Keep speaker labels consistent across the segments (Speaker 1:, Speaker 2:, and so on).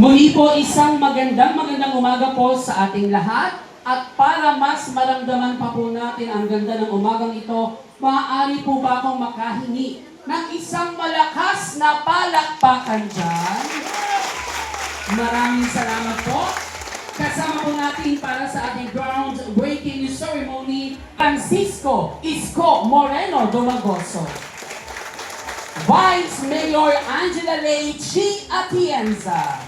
Speaker 1: Muli po isang magandang umaga po sa ating lahat. At para mas maramdaman pa po natin ang ganda ng umagang ito, maaari po ba akong makahingi ng isang malakas na palakpakan dyan? Maraming salamat po. Kasama po natin para sa ating groundbreaking ceremony, Francisco Isko Moreno Domagoso, Vice Mayor Angela Lei Chi Atienza,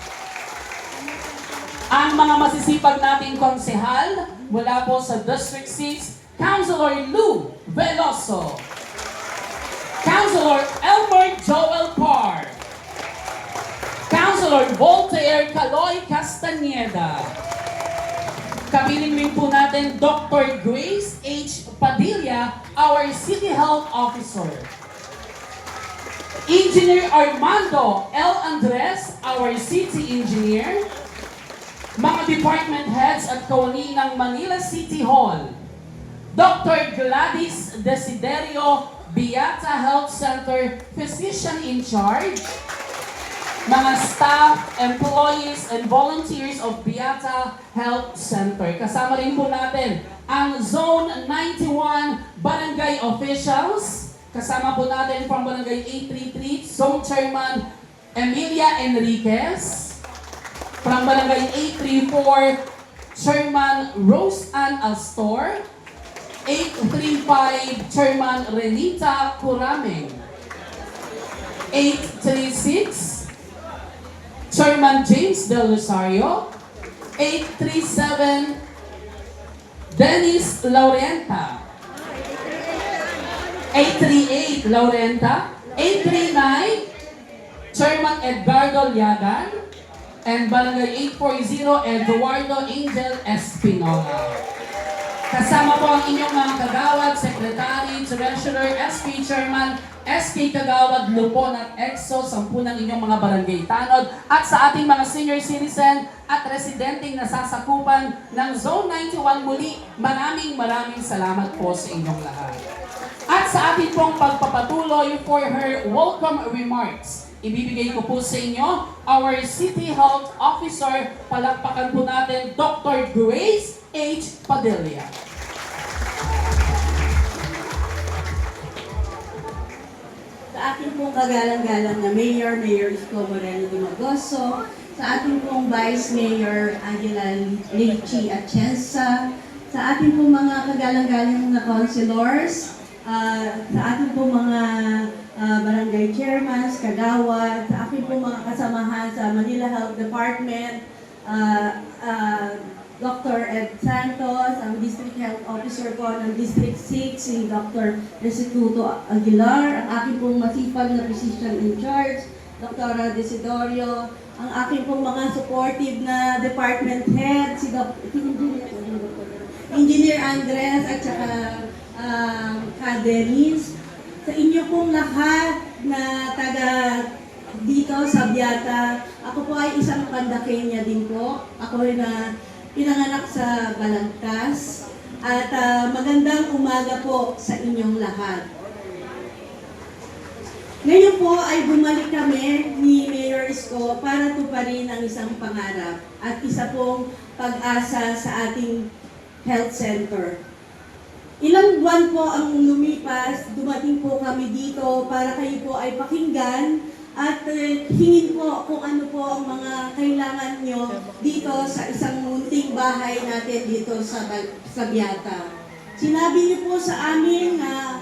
Speaker 1: ang mga masisipag nating konsehal mula po sa District 6, Councilor Lou Veloso, Councilor Elmer Joel Parr, Councilor Voltaire Caloy Castañeda. Kapiling rin po natin Dr. Grace H. Padilla, our City Health Officer. Engineer Armando L. Andres, our City Engineer. Mga department heads at kawani ng Manila City Hall. Dr. Gladys Desiderio, Beata Health Center Physician in Charge. Mga staff, employees, and volunteers of Beata Health Center. Kasama rin po natin ang Zone 91 Barangay Officials. Kasama po natin from Barangay 833, Zone Chairman Emilia Enriquez. From Barangay 834, Chairman Rose Ann Alstor. 835, Chairman Renita Curameng. 836, Chairman James Del Rosario. 837, Dennis Laurenta. 838, Laurenta. 839, Chairman Edgardo Liagan. And Barangay 840, Eduardo Angel Espinola. Kasama po ang inyong mga kagawad, secretary, treasurer, SP chairman, SK Kagawad, Lupon at EXO, 10 ng inyong mga barangay tanod, at sa ating mga senior citizen at residenteng nasasakupan ng Zone 91 muli, maraming salamat po sa inyong lahat. At sa ating pong pagpapatuloy for her welcome remarks, ibibigay ko po sa inyo our City Health Officer. Palakpakan po natin Dr. Grace H. Padilla.
Speaker 2: Sa ating pong kagalang-galang na Mayor Isko Moreno Domagoso, sa ating pong Vice Mayor Angela Lei Atienza, sa ating pong mga kagalang-galang na councilors, sa ating pong mga barangay chairmans, kagawad, sa aking pong mga kasamahan sa Manila Health Department, Dr. Ed Santos, ang District Health Officer po ng District 6, si Dr. Restituto Aguilar, ang aking pong masipag na physician in charge, Dr. Desidorio, ang aking pong mga supportive na department head, si Engineer Andres at saka Kaderis, sa inyo pong lahat na taga dito sa Beata. Ako po ay isang Pandakenya din po. Ako ay na pinanganak sa Balagtas. At magandang umaga po sa inyong lahat. Ngayon po ay bumalik kami ni Mayor Isko para tuparin ang isang pangarap at isa pong pag-asa sa ating health center. Ilang buwan po ang lumipas, dumating po kami dito para kayo po ay pakinggan at hingin po kung ano po ang mga kailangan nyo dito sa isang munting bahay natin dito sa Beata. Sinabi niyo po sa amin na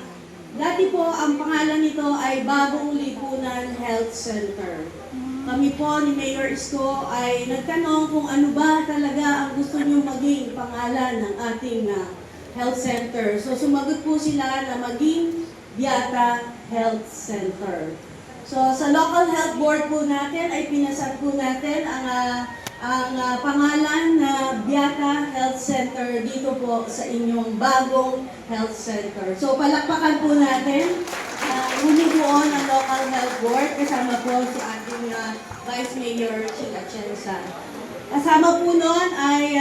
Speaker 2: dati po ang pangalan nito ay Bagong Lipunan Health Center. Kami po ni Mayor Isko ay nagtanong kung ano ba talaga ang gusto niyo maging pangalan ng ating health center. So sumagot po sila na maging Beata Health Center. So sa local health board po natin ay pinasad po natin ang pangalan na Beata Health Center dito po sa inyong bagong health center. So palakpakan po natin humubuon ang local health board kasama po si ating Vice Mayor Sheila Atienza. Kasama po noon ay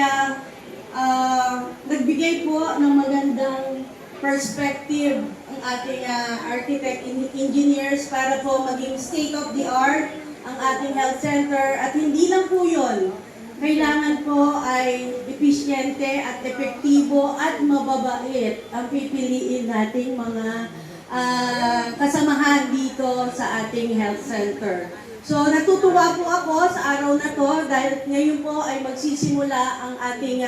Speaker 2: nagbigay po ng magandang perspective ang ating architect engineers para po maging state-of-the-art ang ating health center at hindi lang po yun. Kailangan po ay episyente at epektibo at mababait ang pipiliin nating mga kasamahan dito sa ating health center. So natutuwa po ako sa araw na to dahil ngayon po ay magsisimula ang ating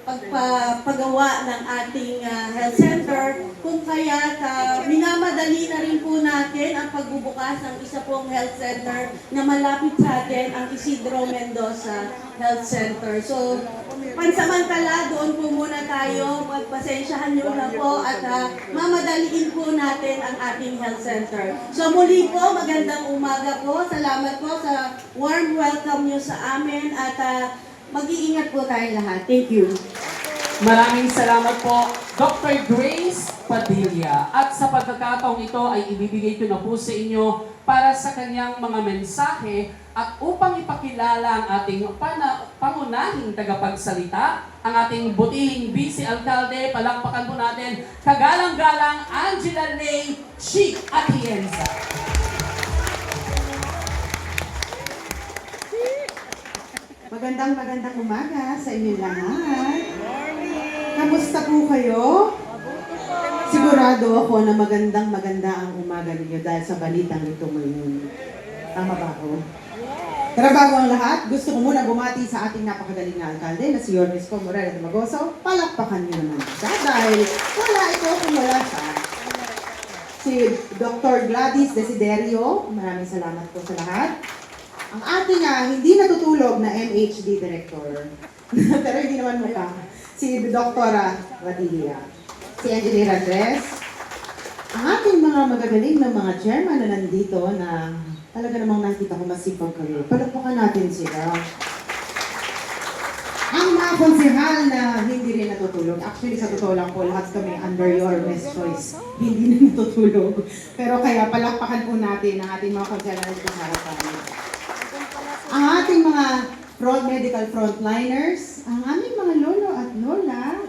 Speaker 2: pagpagawa ng ating health center, kung kaya minamadali na rin po natin ang pagbubukas ng isa pong health center na malapit sa atin, ang Isidro Mendoza Health Center. So, pansamantala, doon po muna tayo, magpasensyahan nyo na po at mamadaliin po natin ang ating health center. So muli po, magandang umaga po. Salamat po sa warm welcome nyo sa amin at mag-iingat po tayo lahat. Thank you.
Speaker 1: Maraming salamat po, Dr. Grace Padilla. At sa pagkakataong ito ay ibibigay ko na po sa inyo para sa kanyang mga mensahe at upang ipakilala ang ating pangunahing tagapagsalita, ang ating butihing Vice Alcalde. Palakpakan po natin, kagalang-galang Angela Lay Chic Atienza.
Speaker 3: Magandang umaga sa inyo lahat. Kamusta po kayo? Sigurado ako na maganda ang umaga ninyo dahil sa balitang ito ngayon. Tama ba ako? Pero bago ang lahat, gusto ko muna bumati sa ating napakagaling na alkalde na si Yormes Morel Magoso. Palakpakan niyo naman siya dahil wala ito kung wala siya. Si Dr. Gladys Desiderio, maraming salamat po sa lahat. Ang ating hindi natutulog na MHD Director, pero hindi naman mukha, si Dr. Radilla, si Engineer Andres, ang ating mga magagaling na mga chairman na nandito na talaga namang nakita ko masipag kayo. Palakpakan natin sila. Ang mga konsehal na hindi rin natutulog, actually sa totoo lang po, lahat kami under your best choice, hindi rin natutulog. Pero kaya palakpakan po natin ang ating mga konsehal na nandito sa harapan. Ang ating mga medical frontliners, ang aming mga lolo at lola,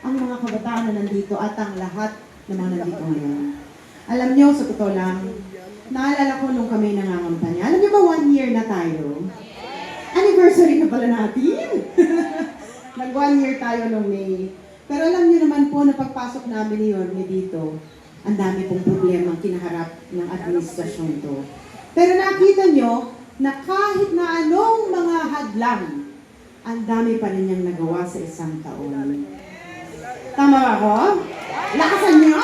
Speaker 3: ang mga kabataan na nandito at ang lahat ng mga nandito ngayon. Alam nyo, sa totoo lang, naalala ko nung kami nangangampanya. Alam nyo ba 1 year na tayo? Anniversary na pala natin. Nag 1 year tayo nung May. Pero alam nyo naman po na pagpasok namin ni Yorme dito, ang dami pong problema kinaharap ng administrasyon to. Pero nakita nyo, na kahit na anong mga hadlang, ang dami pa rin niyang nagawa sa isang taon. Tama ba ako? Lakasan niyo!